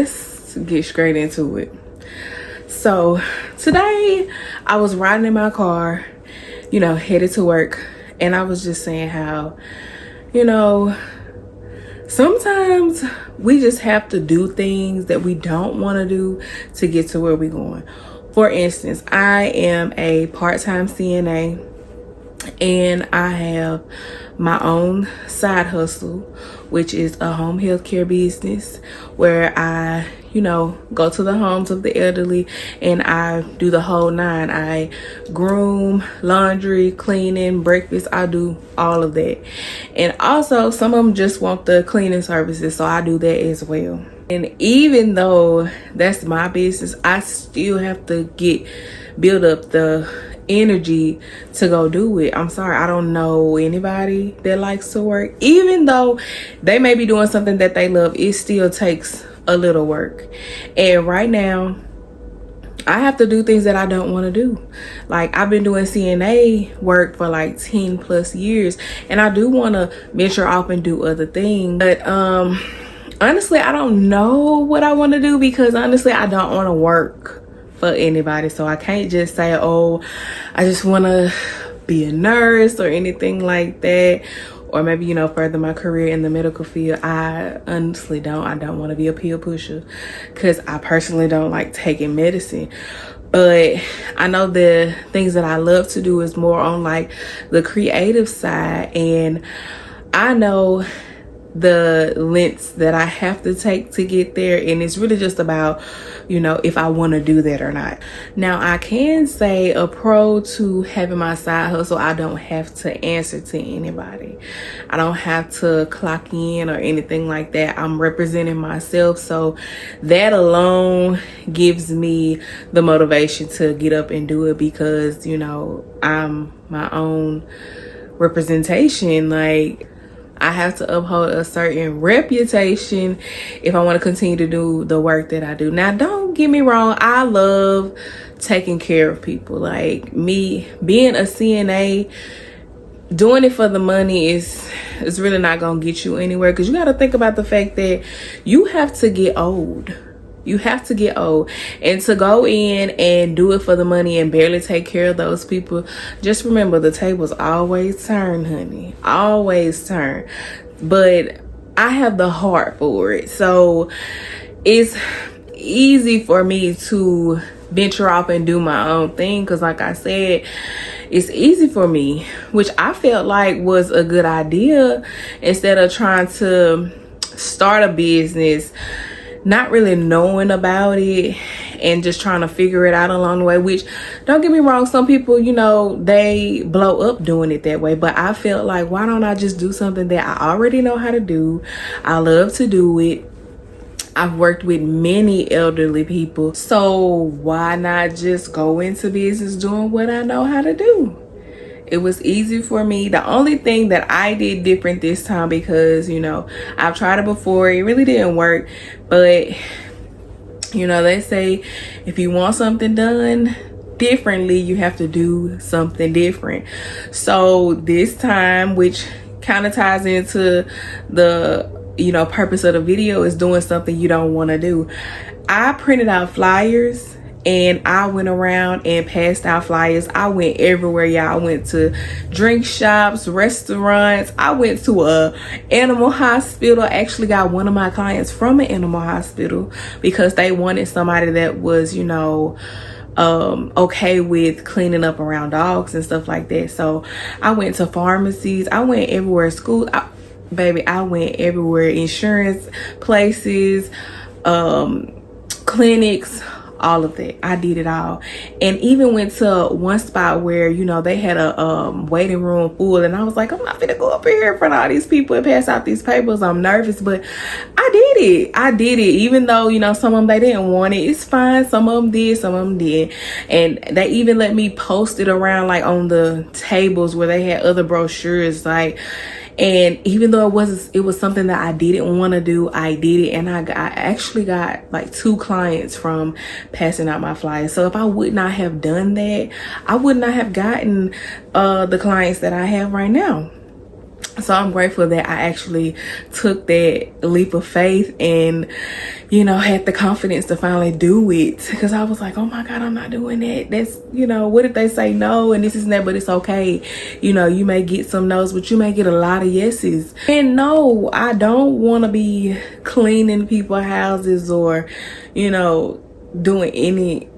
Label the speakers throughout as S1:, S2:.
S1: Let's get straight into it. So today I was riding in my car, headed to work, and I was just saying how, sometimes we just have to do things that we don't want to do to get to where we're going. For instance, I am a part-time CNA and I have my own side hustle, which is a home health care business where I, go to the homes of the elderly and I do the whole nine. I groom, laundry, cleaning, breakfast. I do all of that. And also some of them just want the cleaning services, so I do that as well. And even though that's my business, I still have to build up the energy to go do it. I'm sorry, I don't know anybody that likes to work. Even though they may be doing something that they love, it still takes a little work. And right now, I have to do things that I don't want to do. Like, I've been doing CNA work for like 10 plus years, and I do want to venture off and do other things. But honestly, I don't know what I want to do, because honestly, I don't want to work for anybody. So I can't just say, oh, I just want to be a nurse or anything like that, or maybe further my career in the medical field. I honestly don't. I don't want to be a pill pusher, because I personally don't like taking medicine. But I know the things that I love to do is more on like the creative side, and I know the lengths that I have to take to get there, and it's really just about if I want to do that or not. Now, I can say a pro to having my side hustle, I don't have to answer to anybody. I don't have to clock in or anything like that. I'm representing myself, so that alone gives me the motivation to get up and do it, because I'm my own representation. Like, I have to uphold a certain reputation if I want to continue to do the work that I do. Now, don't get me wrong. I love taking care of people. Like, me being a CNA, doing it for the money is really not going to get you anywhere, because you got to think about the fact that you have to get old. You have to get old, and to go in and do it for the money and barely take care of those people, just remember, the tables always turn, honey, always turn. But I have the heart for it, so it's easy for me to venture off and do my own thing, because like I said, it's easy for me, which I felt like was a good idea, instead of trying to start a business not really knowing about it and just trying to figure it out along the way. Which, don't get me wrong, some people, they blow up doing it that way, but I felt like, why don't I just do something that I already know how to do? I love to do it. I've worked with many elderly people, so why not just go into business doing what I know how to do? It was easy for me. The only thing that I did different this time, because I've tried it before, it really didn't work, but they say if you want something done differently, you have to do something different. So this time, which kind of ties into the purpose of the video, is doing something you don't want to do. I printed out flyers and I went around and passed out flyers. I went everywhere, y'all. I went to drink shops, restaurants. I went to a animal hospital. I actually got one of my clients from an animal hospital, because they wanted somebody that was, okay with cleaning up around dogs and stuff like that. So I went to pharmacies. I went everywhere. School, I went everywhere. Insurance places, clinics, all of that. I did it all. And even went to one spot where they had a waiting room full, and I was like, I'm not gonna go up here in front of all these people and pass out these papers. I'm nervous, but I did it even though some of them, they didn't want it. It's fine. Some of them did, some of them did. And they even let me post it around, like on the tables where they had other brochures, like. And even though it was something that I didn't want to do, I did it. And I actually got like 2 clients from passing out my flyers. So if I would not have done that, I would not have gotten the clients that I have right now. So I'm grateful that I actually took that leap of faith and, you know, had the confidence to finally do it. Because I was like, oh my God, I'm not doing that. That's, you know, what if they say no and this is that, but it's okay. You know, you may get some no's, but you may get a lot of yeses. And no, I don't want to be cleaning people's houses or, you know, doing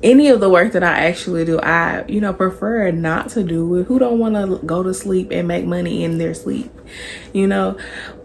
S1: any of the work that I actually do. I, you know, prefer not to do it. Who don't want to go to sleep and make money in their sleep, you know?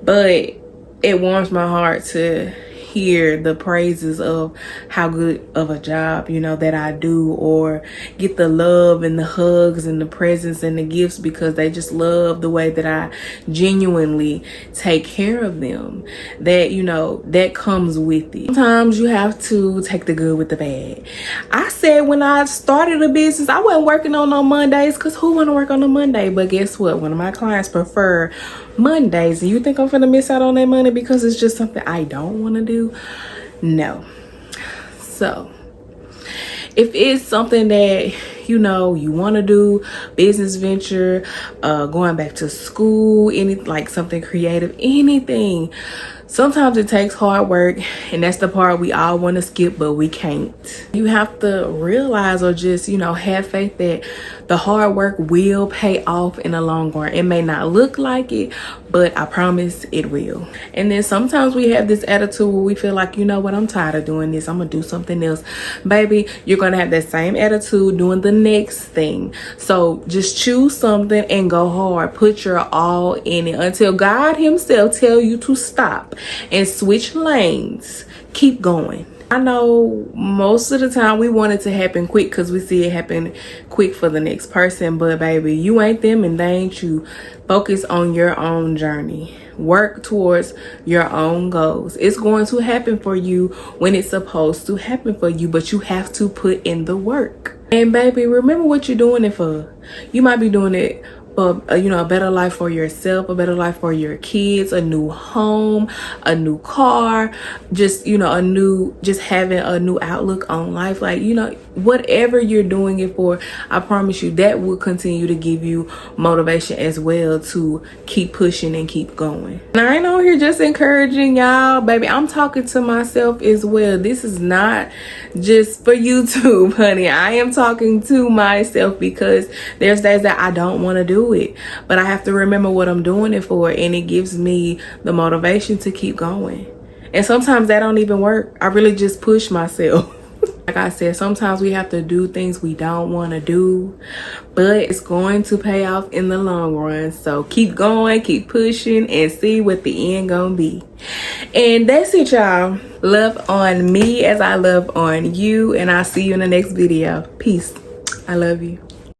S1: But it warms my heart to hear the praises of how good of a job, you know, that I do, or get the love and the hugs and the presents and the gifts because they just love the way that I genuinely take care of them. That, you know, that comes with it. Sometimes you have to take the good with the bad. I said when I started a business, I wasn't working on Mondays because who want to work on a Monday? But guess what? One of my clients prefer Mondays. And you think I'm gonna miss out on that money because it's just something I don't want to do? No. So if it's something that, you know, you want to do, business venture, going back to school, any, like something creative, anything, sometimes it takes hard work, and that's the part we all want to skip, but we can't. You have to realize, or just, you know, have faith that the hard work will pay off in the long run. It may not look like it, but I promise it will. And then sometimes we have this attitude where we feel like, you know what, I'm tired of doing this, I'm gonna do something else. Baby, you're gonna have that same attitude doing the next thing. So just choose something and go hard. Put your all in it until God himself tell you to stop and switch lanes. Keep going. I know most of the time we want it to happen quick because we see it happen quick for the next person, but baby, you ain't them and they ain't you. Focus on your own journey. Work towards your own goals. It's going to happen for you when it's supposed to happen for you, but you have to put in the work. And baby, remember what you're doing it for. You might be doing it for, you know, a better life for yourself, a better life for your kids, a new home, a new car, just, you know, just having a new outlook on life. Like, you know, whatever you're doing it for, I promise you that will continue to give you motivation as well to keep pushing and keep going. And I ain't on here just encouraging y'all, baby. I'm talking to myself as well. This is not just for YouTube, honey. I am talking to myself because there's days that I don't want to do it, but I have to remember what I'm doing it for, and it gives me the motivation to keep going. And sometimes that don't even work. I really just push myself. Like I said, sometimes we have to do things we don't want to do, but it's going to pay off in the long run. So keep going, keep pushing, and see what the end gonna be. And that's it, y'all. Love on me as I love on you, and I'll see you in the next video. Peace. I love you.